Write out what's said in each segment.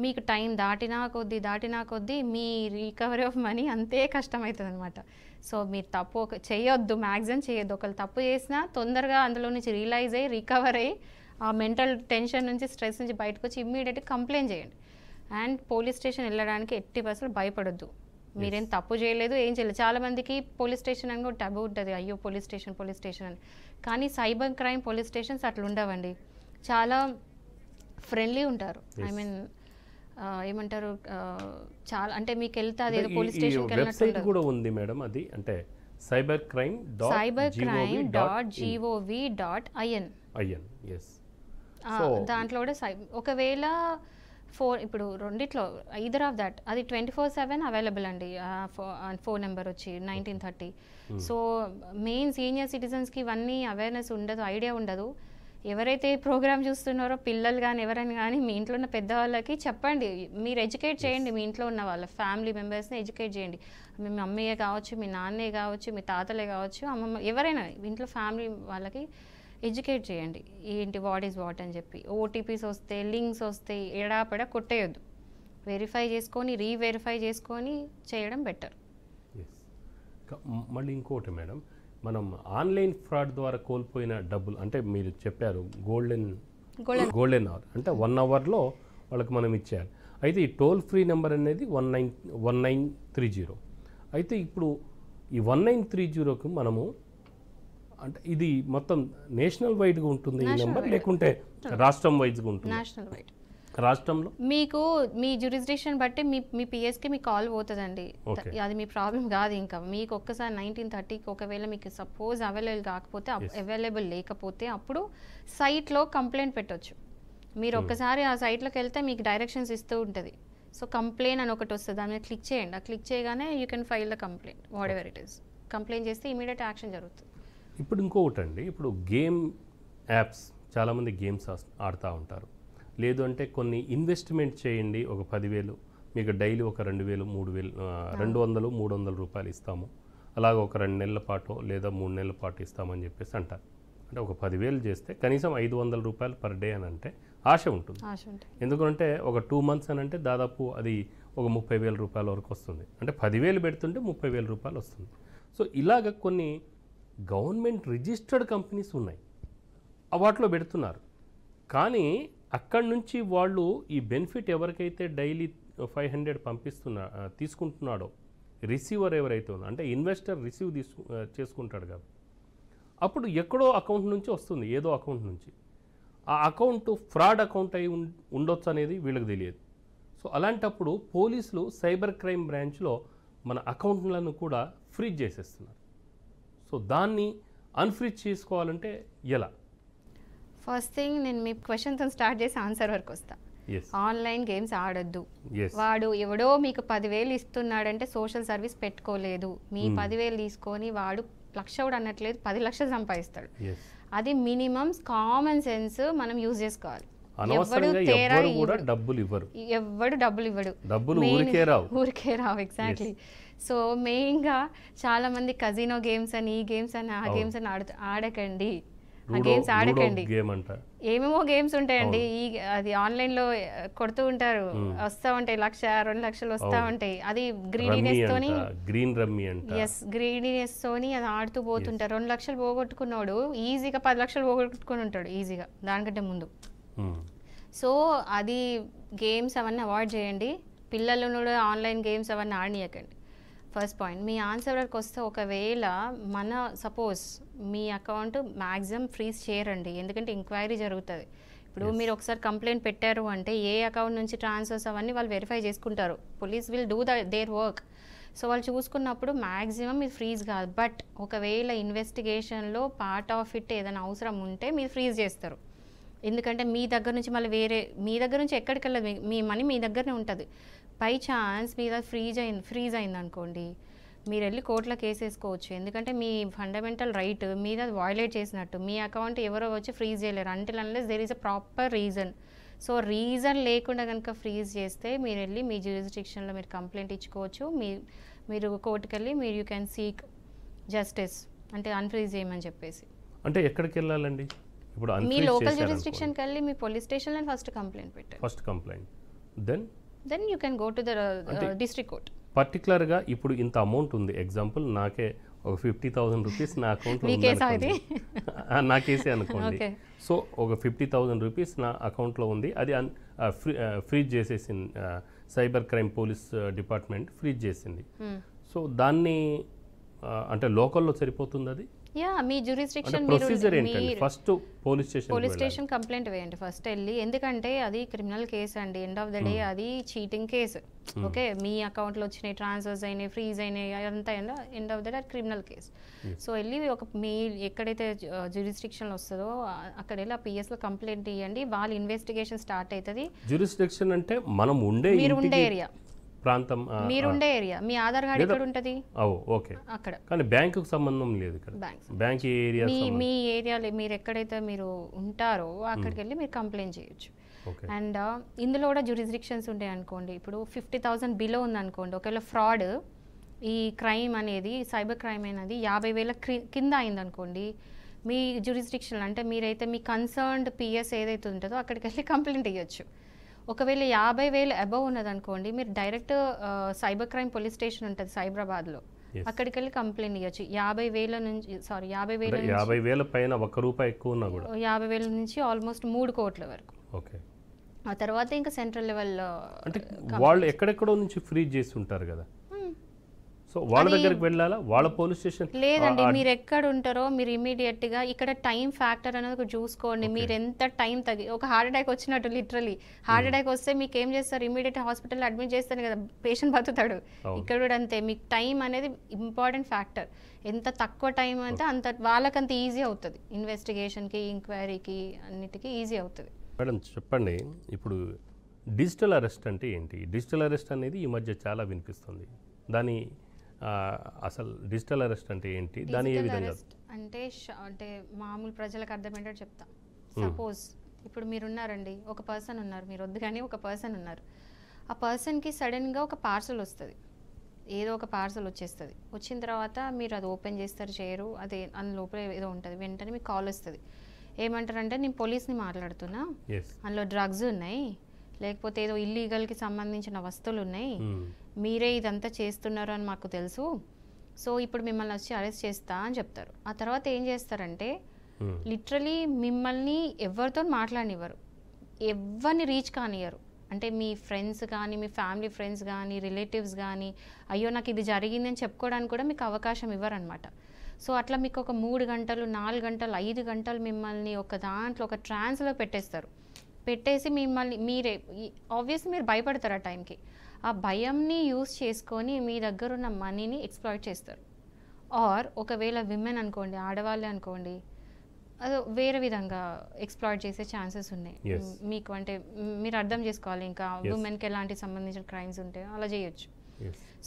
మీకు టైం దాటినా కొద్దీ మీ రికవరీ ఆఫ్ మనీ అంతే కష్టమవుతుంది అనమాట. సో మీరు తప్పు చేయొద్దు, మ్యాక్సిమం చేయొద్దు. ఒకళ్ళు తప్పు చేసినా తొందరగా అందులో నుంచి రియలైజ్ అయ్యి రికవర్ అయ్యి ఆ మెంటల్ టెన్షన్ నుంచి స్ట్రెస్ నుంచి బయటకు వచ్చి ఇమ్మీడియట్గా కంప్లైంట్ చేయండి. అండ్ పోలీస్ స్టేషన్ వెళ్ళడానికి 80% భయపడొద్దు. మీరేం తప్పు చేయలేదు, ఏం చేయలేదు. చాలామందికి పోలీస్ స్టేషన్ అని కూడా టబు ఉంటుంది, అయ్యో పోలీస్ స్టేషన్ అని. కానీ సైబర్ క్రైమ్ పోలీస్ స్టేషన్స్ అట్లా ఉండవండి, చాలా ఫ్రెండ్లీ ఉంటారు. ఐ మీన్ ఏమంటారు, చాలా అంటే మీకు వెళ్తే అది ఏదో పోలీస్ స్టేషన్కి వెళ్ళినట్టు కూడా ఉంది మేడం. అది అంటే cybercrime.gov.in. దాంట్లో కూడా ఒకవేళ ఇప్పుడు రెండిట్లో ఐదర్ ఆఫ్ దట్, అది 24/7 అవైలబుల్ అండి. ఫోన్ నెంబర్ వచ్చి 1930. సో మెయిన్ సీనియర్ సిటిజన్స్కి ఇవన్నీ అవేర్నెస్ ఉండదు, ఐడియా ఉండదు. ఎవరైతే ప్రోగ్రామ్ చూస్తున్నారో పిల్లలు కానీ ఎవరైనా కానీ మీ ఇంట్లో ఉన్న పెద్దవాళ్ళకి చెప్పండి, మీరు ఎడ్యుకేట్ చేయండి. మీ ఇంట్లో ఉన్న వాళ్ళ ఫ్యామిలీ మెంబర్స్ని ఎడ్యుకేట్ చేయండి. మీ మమ్మీయే కావచ్చు, మీ నాన్నే కావచ్చు, మీ తాతలే కావచ్చు, అమ్మమ్మ ఎవరైనా ఇంట్లో ఫ్యామిలీ వాళ్ళకి ఎడ్యుకేట్ చేయండి. ఏంటి వాట్ ఈజ్ వాట్ అని చెప్పి. ఓటీపీస్ వస్తే, లింక్స్ వస్తే ఎడాపెడా కొట్టేయొద్దు. వెరిఫై చేసుకొని రీవెరిఫై చేసుకొని చేయడం బెటర్. మళ్ళీ ఇంకోటి మేడం, మనం ఆన్లైన్ ఫ్రాడ్ ద్వారా కోల్పోయిన డబ్బులు అంటే మీరు చెప్పారు గోల్డెన్ అవర్ అంటే 1 అవర్లో వాళ్ళకి మనం ఇచ్చేయాలి. అయితే ఈ టోల్ ఫ్రీ నెంబర్ అనేది 1930. అయితే ఇప్పుడు ఈ 1930కు మనము అంటే ఇది మొత్తం నేషనల్ వైడ్గా ఉంటుంది ఈ నెంబర్, లేకుంటే రాష్ట్రం వైజ్గా ఉంటుంది? National wide. రాష్ట్రంలో మీకు మీ జ్యూరిస్డిక్షన్ బట్టి మీ పిఎస్కి మీ కాల్ పోతుందండి. అది మీ ప్రాబ్లం కాదు. ఇంకా మీకు ఒక్కసారి 1930కి ఒకవేళ మీకు సపోజ్ అవైలబుల్ లేకపోతే అప్పుడు సైట్లో కంప్లైంట్ పెట్టవచ్చు. మీరు ఒక్కసారి ఆ సైట్లోకి వెళ్తే మీకు డైరెక్షన్స్ ఇస్తూ ఉంటుంది. సో కంప్లైంట్ అని ఒకటి వస్తుంది, దాని మీద క్లిక్ చేయండి. ఆ క్లిక్ చేయగానే you can file the complaint what ever it is. Complaint చేస్తే ఇమీడియట్ యాక్షన్ జరుగుతుంది. ఇప్పుడు ఇంకొకటి అండి, ఇప్పుడు గేమ్ యాప్స్ చాలామంది గేమ్స్ ఆడుతూ ఉంటారు. లేదు అంటే కొన్ని ఇన్వెస్ట్మెంట్ చేయండి, ఒక 10,000 మీకు డైలీ ఒక 2,000, 3,000, 200, 300 రూపాయలు ఇస్తాము, అలాగ ఒక 2 నెలల పాటు లేదా 3 నెలల పాటు ఇస్తామని చెప్పేసి అంటారు. అంటే ఒక 10,000 చేస్తే కనీసం 500 రూపాయలు పర్ డే అని అంటే ఆశ ఉంటుంది. ఎందుకంటే ఒక 2 months అని అంటే దాదాపు అది ఒక 30,000 రూపాయల వరకు వస్తుంది. అంటే 10,000 పెడుతుంటే 30,000 రూపాయలు వస్తుంది. సో ఇలాగ కొన్ని గవర్నమెంట్ రిజిస్టర్డ్ కంపెనీస్ ఉన్నాయి, వాటిలో పెడుతున్నారు. కానీ అక్కడి నుంచి వాళ్ళు ఈ బెనిఫిట్ ఎవరికైతే డైలీ 500 తీసుకుంటున్నాడో, రిసీవర్ ఎవరైతే ఉందో అంటే ఇన్వెస్టర్ రిసీవ్ చేసుకుంటాడు కదా, అప్పుడు ఎక్కడో అకౌంట్ నుంచి వస్తుంది, ఏదో అకౌంట్ నుంచి. ఆ అకౌంట్ ఫ్రాడ్ అకౌంట్ అయి ఉండొచ్చు అనేది వీళ్ళకి తెలియదు. సో అలాంటప్పుడు పోలీసులు సైబర్ క్రైమ్ బ్రాంచ్లో మన అకౌంట్లను కూడా ఫ్రీజ్ చేసేస్తున్నారు. సో దాన్ని అన్ఫ్రీజ్ చేసుకోవాలంటే ఎలా? ఫస్ట్ థింగ్ నేను మీ క్వశ్చన్తో స్టార్ట్ చేసి ఆన్సర్ వరకు వస్తా. ఆన్లైన్ గేమ్స్ ఆడొద్దు. వాడు ఎవడో మీకు 10,000 ఇస్తున్నాడంటే సోషల్ సర్వీస్ పెట్టుకోలేదు. మీ 10,000 తీసుకొని వాడు లక్ష కూడా అనట్లేదు, 10 లక్షలు సంపాదిస్తాడు. అది మినిమం కామన్ సెన్స్ మనం యూజ్ చేసుకోవాలి. ఎవడు డబ్బులు ఇవ్వడు, ఊరికే రావు. ఎగ్జాక్ట్లీ. సో మెయిన్గా చాలా మంది కజినో గేమ్స్ అని, ఈ గేమ్స్ అని, ఆ గేమ్స్ అని ఆడకండి. ఆ గేమ్స్ ఆడకండి. ఏమేమో గేమ్స్ ఉంటాయండి, అది ఆన్లైన్లో కొడుతూ ఉంటారు, వస్తూ ఉంటాయి 1,00,000, 2 లక్షలు వస్తూ ఉంటాయి. అది గ్రీడీనెస్ తోని అది ఆడుతూ పోతుంటారు. 2 లక్షలు పోగొట్టుకున్నాడు ఈజీగా 10 లక్షలు పోగొట్టుకుని ఉంటాడు ఈజీగా దానికంటే ముందు. సో అది గేమ్స్ అవన్నీ అవాయిడ్ చేయండి. పిల్లలను కూడా ఆన్లైన్ గేమ్స్ అవన్నీ ఆడనీయకండి. First point. మీ ఆన్సర్ వరకు వస్తే ఒకవేళ సపోజ్ మీ అకౌంట్ మ్యాక్సిమం ఫ్రీజ్ చేయరండి, ఎందుకంటే ఎంక్వైరీ జరుగుతుంది. ఇప్పుడు మీరు ఒకసారి కంప్లైంట్ పెట్టారు అంటే ఏ అకౌంట్ నుంచి ట్రాన్స్ఫర్స్ అవన్నీ వాళ్ళు వెరిఫై చేసుకుంటారు. Police will do their work. So వాళ్ళు చూసుకున్నప్పుడు మ్యాక్సిమం ఇది ఫ్రీజ్ కాదు. బట్ ఒకవేళ ఇన్వెస్టిగేషన్లో పార్ట్ ఆఫ్ ఇట్ ఏదైనా అవసరం ఉంటే మీరు ఫ్రీజ్ చేస్తారు. ఎందుకంటే మీ దగ్గర నుంచి మళ్ళీ మీ దగ్గర నుంచి ఎక్కడికి వెళ్ళదు, మీ మనీ మీ దగ్గరనే ఉంటుంది. బై ఛాన్స్ మీద ఫ్రీజ్ అయింది అనుకోండి, మీరు వెళ్ళి కోర్టులో కేసు వేసుకోవచ్చు. ఎందుకంటే మీ ఫండమెంటల్ రైట్ మీద అది వయలేట్ చేసినట్టు. మీ అకౌంట్ ఎవరో వచ్చి ఫ్రీజ్ చేయలేరు until unless there is a proper reason. So reason లేకుండా కనుక ఫ్రీజ్ చేస్తే మీరు వెళ్ళి మీ జ్యూరిస్డిక్షన్లో మీరు కంప్లైంట్ ఇచ్చుకోవచ్చు. మీరు కోర్టుకు వెళ్ళి యూ క్యాన్ సీక్ జస్టిస్, అంటే అన్ఫ్రీజ్ చేయమని చెప్పేసి. అంటే ఎక్కడికి వెళ్ళాలండి? ఇప్పుడు మీ లోకల్ జ్యూరిస్డిక్షన్కి వెళ్ళి మీ పోలీస్ స్టేషన్లో ఫస్ట్ కంప్లైంట్ పెట్టారు. First complaint. Then you can go to the district court. పర్టికులర్గా ఇప్పుడు ఇంత అమౌంట్ ఉంది, ఎగ్జాంపుల్ నాకే ఒక 50,000 రూపీస్ నా అకౌంట్లో ఉంది, నా కేసే అనుకోండి. సో ఒక 50,000 రూపీస్ నా అకౌంట్లో ఉంది, అది ఫ్రీజ్ చేసేసింది, cyber crime police department freeze చేసింది. సో దాన్ని అంటే లోకల్లో సరిపోతుంది అది? యా, మీ జ్యూరిస్డిక్షన్ ప్రొసీజర్ ఏంటండి? ఫస్ట్ పోలీస్ స్టేషన్ కంప్లైంట్ వేయండి ఫస్ట్ వెళ్ళి, ఎందుకంటే అది క్రిమినల్ కేసు అండి. ఎండ్ ఆఫ్ ద డే అది చీటింగ్ కేసు. ఓకే, మీ అకౌంట్లో వచ్చినాయి, ట్రాన్స్ఫర్స్ అయినాయి, ఫ్రీజ్ అయినాయి, అదంతా end of the day criminal case. So వెళ్ళి మీ ఎక్కడైతే జ్యూరిస్డిక్షన్లో వస్తుందో అక్కడ వెళ్ళి ఆ పిఎస్లో కంప్లైంట్ ఇవ్వండి, వాళ్ళ ఇన్వెస్టిగేషన్ స్టార్ట్ అవుతుంది. జ్యూరిస్డిక్షన్ అంటే మనం ఉండే ఏరియా, ప్రాంతం, మీరుండే ఏరియా, మీ ఆధార్ కార్డ్ ఎక్కడ ఉంటుంది ఓకే అక్కడ. కానీ బ్యాంకుకు సంబంధం లేదు ఇక్కడ, బ్యాంక్ ఏరియా, మీ ఏరియాలో మీరు ఎక్కడైతే మీరు ఉంటారో అక్కడికి వెళ్ళి మీరు కంప్లైంట్ చేయొచ్చు. అండ్ ఇందులో కూడా జ్యూరిస్డిక్షన్స్ ఉంటాయి అనుకోండి. ఇప్పుడు 50,000 బిలో ఉందనుకోండి, ఒకవేళ ఫ్రాడ్ ఈ క్రైమ్ అనేది సైబర్ క్రైమ్ అనేది 50,000 కింద అయిందనుకోండి, మీ జ్యూరిస్డిక్షన్ అంటే మీరైతే మీ కన్సర్న్డ్ పిఎస్ ఏదైతే ఉంటుందో అక్కడికి వెళ్ళి కంప్లైంట్ ఇవ్వచ్చు. ఒకవేళ 50,000 అబవ్ ఉన్నదనుకోండి, మీరు direct cyber crime police station ఉంటుంది సైబరాబాద్లో, అక్కడికి వెళ్ళి కంప్లైంట్ ఇవ్వచ్చు. 50,000 నుంచి 50,000 పైన ₹1 ఎక్కువ ఉన్నా కూడా 50,000 నుంచి ఆల్మోస్ట్ 3 కోట్ల వరకు. ఓకే, ఆ తర్వాత ఇంకా సెంట్రల్ లెవెల్ అంటే వాళ్ళు ఎక్కడెక్కడో నుంచి ఫ్రీజ్ చేసి ఉంటారు కదా, సో వాళ్ళ దగ్గరికి వెళ్ళాలా, వాళ్ళ పోలీస్ స్టేషన్? లేదండి, మీరు ఎక్కడ ఉంటారో మీరు ఇమీడియట్ గా ఇక్కడ టైం ఫ్యాక్టర్ అనేది చూసుకోండి. మీరు ఎంత టైం ఒక హార్ట్ అటాక్ వచ్చినట్టు, లిటరలీ హార్ట్ అటాక్ వస్తే మీకు ఏం చేస్తారు, ఇమీడియట్ హాస్పిటల్ అడ్మిట్ చేస్తారు కదా, పేషెంట్ బతుకుతాడు. ఇక్కడ కూడా అంతే, మీకు టైం అనేది ఇంపార్టెంట్ ఫ్యాక్టర్. ఎంత తక్కువ టైం అంటే అంత వాళ్ళకంత ఈజీ అవుతుంది, ఇన్వెస్టిగేషన్కి, ఎంక్వైరీకి, అన్నిటికీ ఈజీ అవుతుంది. మేడం చెప్పండి, ఇప్పుడు డిజిటల్ అరెస్ట్ అంటే ఏంటి? డిజిటల్ అరెస్ట్ అనేది ఈ మధ్య చాలా వినిపిస్తుంది, దాని అసలు డిజిటల్ అరెస్ట్ అంటే ఏంటి, దాని ఏ విధంగా అంటే మామూలు ప్రజలకు అర్థమయ్యేటట్టు చెప్తా. సపోజ్ ఇప్పుడు మీరున్నారండి, ఒక పర్సన్ ఉన్నారు, మీరు వద్దు కానీ ఒక పర్సన్ ఉన్నారు, ఆ పర్సన్కి సడన్గా ఒక పార్సల్ వస్తుంది, ఏదో ఒక పార్సల్ వచ్చేస్తుంది. వచ్చిన తర్వాత మీరు అది ఓపెన్ చేస్తారు, చేయరు, అది అందులోపల ఏదో ఉంటుంది, వెంటనే మీకు కాల్ వస్తుంది. ఏమంటారంటే నేను పోలీస్ని మాట్లాడుతున్నా, అందులో డ్రగ్స్ ఉన్నాయి, లేకపోతే ఏదో ఇల్లీగల్కి సంబంధించిన వస్తువులు ఉన్నాయి, మీరే ఇదంతా చేస్తున్నారు అని మాకు తెలుసు, సో ఇప్పుడు మిమ్మల్ని వచ్చి అరెస్ట్ చేస్తా అని చెప్తారు. ఆ తర్వాత ఏం చేస్తారంటే లిటరలీ మిమ్మల్ని ఎవరితో మాట్లాడనివ్వరు, ఎవరిని రీచ్ కానివ్వరు. అంటే మీ ఫ్రెండ్స్ కానీ, మీ ఫ్యామిలీ ఫ్రెండ్స్ కానీ, రిలేటివ్స్ కానీ, అయ్యో నాకు ఇది జరిగిందని చెప్పుకోవడానికి కూడా మీకు అవకాశం ఇవ్వరనమాట. సో అట్లా మీకు ఒక 3 గంటలు, 4 గంటలు, 5 గంటలు మిమ్మల్ని ఒక దాంట్లో ఒక ట్రాన్స్లో పెట్టేసి మిమ్మల్ని మీరే ఆబ్వియస్లీ మీరు భయపడతారు ఆ టైంకి. ఆ భయంని యూజ్ చేసుకొని మీ దగ్గర ఉన్న మనీని ఎక్స్ప్లాయిట్ చేస్తారు. ఆర్ ఒకవేళ విమెన్ అనుకోండి, ఆడవాళ్ళే అనుకోండి, అది వేరే విధంగా ఎక్స్ప్లాయిట్ చేసే ఛాన్సెస్ ఉన్నాయి మీకు. అంటే మీరు అర్థం చేసుకోవాలి, ఇంకా ఉమెన్కి ఎలాంటి సంబంధించిన క్రైమ్స్ ఉంటాయో అలా చేయొచ్చు.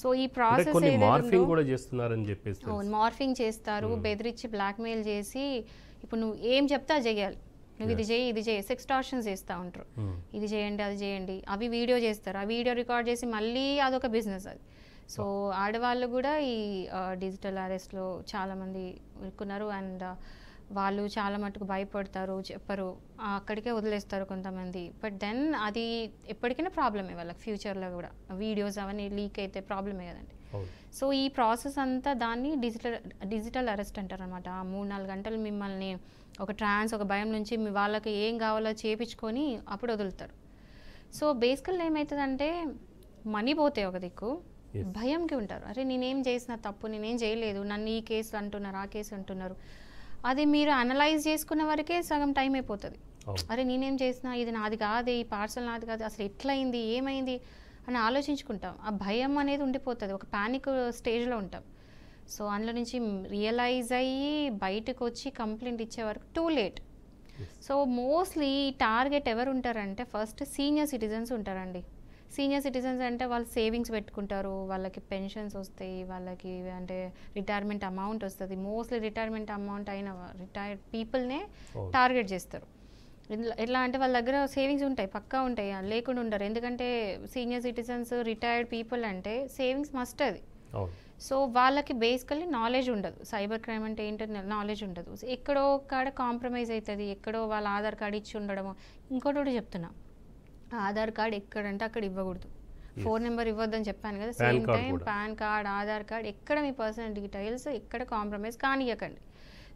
సో ఈ ప్రాసెస్ మార్ఫింగ్ చేస్తారు, బెదిరించి బ్లాక్మెయిల్ చేసి ఇప్పుడు నువ్వు ఏం చెప్తే అది చేయాలి, నువ్వు ఇది చేయి, ఇది చేయి, సెక్స్టార్షన్స్ చేస్తూ ఉంటారు, ఇది చేయండి, అది చేయండి, అవి వీడియో చేస్తారు, ఆ వీడియో రికార్డ్ చేసి మళ్ళీ అదొక బిజినెస్ అది. సో ఆడవాళ్ళు కూడా ఈ డిజిటల్ అరెస్ట్లో చాలామంది ఇరుక్కున్నారు. అండ్ వాళ్ళు చాలా మటుకు భయపడతారు, చెప్పరు, అక్కడికే వదిలేస్తారు కొంతమంది. బట్ దెన్ అది ఎప్పటికైనా ప్రాబ్లమే వాళ్ళకి, ఫ్యూచర్లో కూడా వీడియోస్ అవన్నీ లీక్ అయితే ప్రాబ్లమే కదండి. సో ఈ ప్రాసెస్ అంతా దాన్ని డిజిటల్ అరెస్ట్ అంటారు అనమాట. 3-4 గంటలు మిమ్మల్ని ఒక ఒక భయం నుంచి మీ వాళ్ళకి ఏం కావాలో చేపించుకొని అప్పుడు వదులుతారు. సో బేసికల్గా ఏమవుతుందంటే మనీ పోతే ఒక దిక్కు, భయంకి ఉంటారు, అరే నేనేం చేసిన తప్పు, నేనేం చేయలేదు, నన్ను ఈ కేసు అంటున్నారు, ఆ కేసు అంటున్నారు. అది మీరు అనలైజ్ చేసుకున్న వరకే సగం టైం అయిపోతుంది. అరే నేనేం చేసిన, ఇది నాది కాదు, ఈ పార్సల్ నాది కాదు, అసలు ఎట్లయింది, ఏమైంది అని ఆలోచించుకుంటాం. ఆ భయం అనేది ఉండిపోతుంది, ఒక ప్యానిక్ స్టేజ్లో ఉంటాం. సో అందులో నుంచి రియలైజ్ అయ్యి బయటకు వచ్చి కంప్లైంట్ ఇచ్చే వరకు too late. So mostly target ఎవరు ఉంటారంటే ఫస్ట్ సీనియర్ సిటిజన్స్ ఉంటారండి. సీనియర్ సిటిజన్స్ అంటే వాళ్ళు సేవింగ్స్ పెట్టుకుంటారు, వాళ్ళకి పెన్షన్స్ వస్తాయి, వాళ్ళకి అంటే రిటైర్మెంట్ అమౌంట్ వస్తుంది. మోస్ట్లీ రిటైర్మెంట్ అమౌంట్ అయిన రిటైర్డ్ పీపుల్నే టార్గెట్ చేస్తారు. ఎట్లా అంటే వాళ్ళ దగ్గర సేవింగ్స్ ఉంటాయి, పక్కా ఉంటాయి, లేకుండా ఉండరు. ఎందుకంటే సీనియర్ సిటిజన్స్, రిటైర్డ్ పీపుల్ అంటే సేవింగ్స్ మస్ట్ అది. సో వాళ్ళకి బేసికల్లీ నాలెడ్జ్ ఉండదు, సైబర్ క్రైమ్ అంటే ఏంటో నాలెడ్జ్ ఉండదు. ఎక్కడో కాడ కాంప్రమైజ్ అవుతుంది, ఎక్కడో వాళ్ళ ఆధార్ కార్డు ఇచ్చి ఉండడము. ఇంకోటి చెప్తున్నా, ఆధార్ కార్డ్ ఎక్కడంటే అక్కడ ఇవ్వకూడదు. ఫోన్ నెంబర్ ఇవ్వద్దని చెప్పాను కదా, పాన్ సేమ్ కార్డ్ టైం కూడా. పాన్ కార్డ్, ఆధార్ కార్డ్, ఎక్కడ మీ పర్సనల్ డీటెయిల్స్ ఎక్కడ కాంప్రమైజ్ కానియకండి.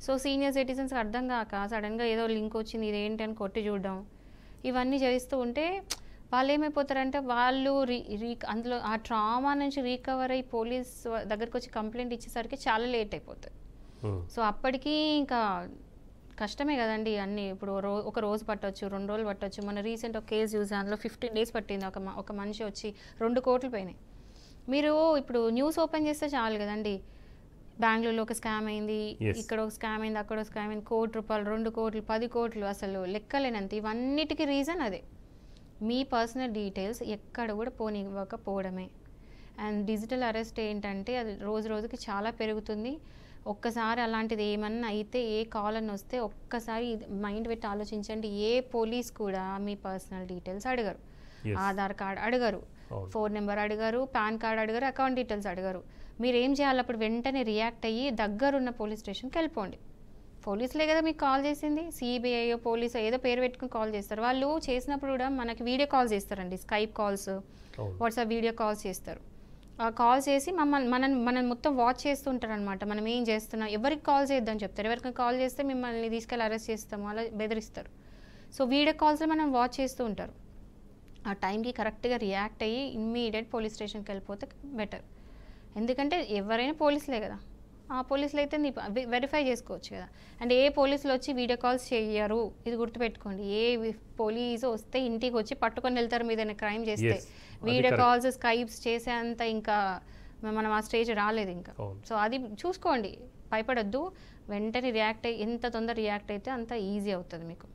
సో సీనియర్ సిటిజన్స్కి అర్థం కాక సడన్గా ఏదో లింక్ వచ్చింది ఇదేంటి అని కొట్టి చూడడం, ఇవన్నీ చేస్తూ ఉంటే వాళ్ళు ఏమైపోతారంటే వాళ్ళు అందులో ఆ ట్రామా నుంచి రీకవర్ అయ్యి పోలీస్ దగ్గరికి వచ్చి కంప్లైంట్ ఇచ్చేసరికి చాలా లేట్ అయిపోతుంది. సో అప్పటికి ఇంకా కష్టమే కదండి అన్నీ. ఇప్పుడు ఒక రోజు పట్టవచ్చు, 2 రోజులు పట్టవచ్చు. మన రీసెంట్ ఒక కేసు చూసాను, అందులో 15 days పట్టింది. ఒక మనిషి వచ్చి 2 కోట్లు పోయినాయి. మీరు ఇప్పుడు న్యూస్ ఓపెన్ చేస్తే చాలు కదండి, బెంగళూరులో ఒక స్కామ్ అయింది, ఇక్కడ ఒక స్కామ్ అయింది, అక్కడ ఒక స్కామ్ అయింది, ₹1 కోటి, 2 కోట్లు, 10 కోట్లు, అసలు లెక్కలేనంత. ఇవన్నిటికీ రీజన్ అదే, మీ పర్సనల్ డీటెయిల్స్ ఎక్కడ కూడా పోనివ్వకపోవడమే. అండ్ డిజిటల్ అరెస్ట్ ఏంటంటే అది రోజు రోజుకి చాలా పెరుగుతుంది. ఒక్కసారి అలాంటిది ఏమన్నా అయితే, ఏ కాల్ అని వస్తే ఒక్కసారి మైండ్ పెట్టి ఆలోచించండి. ఏ పోలీస్ కూడా మీ పర్సనల్ డీటెయిల్స్ అడగరు, ఆధార్ కార్డ్ అడగరు, ఫోన్ నెంబర్ అడగరు, పాన్ కార్డ్ అడగరు, అకౌంట్ డీటెయిల్స్ అడగరు. మీరు ఏం చేయాలి, అప్పుడు వెంటనే రియాక్ట్ అయ్యి దగ్గరున్న పోలీస్ స్టేషన్కి వెళ్ళిపోండి. పోలీసులే కదా మీకు కాల్ చేసింది, సిబిఐ పోలీస్ ఏదో పేరు పెట్టుకుని కాల్ చేస్తారు. వాళ్ళు చేసినప్పుడు కూడా మనకి వీడియో కాల్స్ చేస్తారండి, Skype calls, WhatsApp video calls చేస్తారు. కాల్ చేసి మనం మొత్తం వాచ్ చేస్తూ ఉంటారు అనమాట. మనం ఏం చేస్తున్నాం, ఎవరికి కాల్ చేద్దామని చెప్తారు. ఎవరికి కాల్ చేస్తే మిమ్మల్ని తీసుకెళ్ళి అరెస్ట్ చేస్తాము అలా బెదిరిస్తారు. సో వీడియో కాల్స్లో మనం వాచ్ చేస్తూ ఉంటారు. ఆ టైంకి కరెక్ట్గా రియాక్ట్ అయ్యి ఇమ్మీడియట్ పోలీస్ స్టేషన్కి వెళ్ళిపోతే బెటర్. ఎందుకంటే ఎవరైనా పోలీసులే కదా, ఆ పోలీసులు అయితే వెరిఫై చేసుకోవచ్చు కదా. అండ్ ఏ పోలీసులు వచ్చి వీడియో కాల్స్ చేయరు, ఇది గుర్తుపెట్టుకోండి. ఏ పోలీసు వస్తే ఇంటికి వచ్చి పట్టుకొని వెళ్తారు మీద క్రైమ్ చేస్తే. వీడియో కాల్స్, స్కైప్స్ చేసేంత ఇంకా మనం ఆ స్టేజ్ రాలేదు ఇంకా. సో అది చూసుకోండి, భయపడొద్దు. వెంటనే రియాక్ట్ అయ్యి ఎంత తొందర రియాక్ట్ అయితే అంత ఈజీ అవుతుంది మీకు.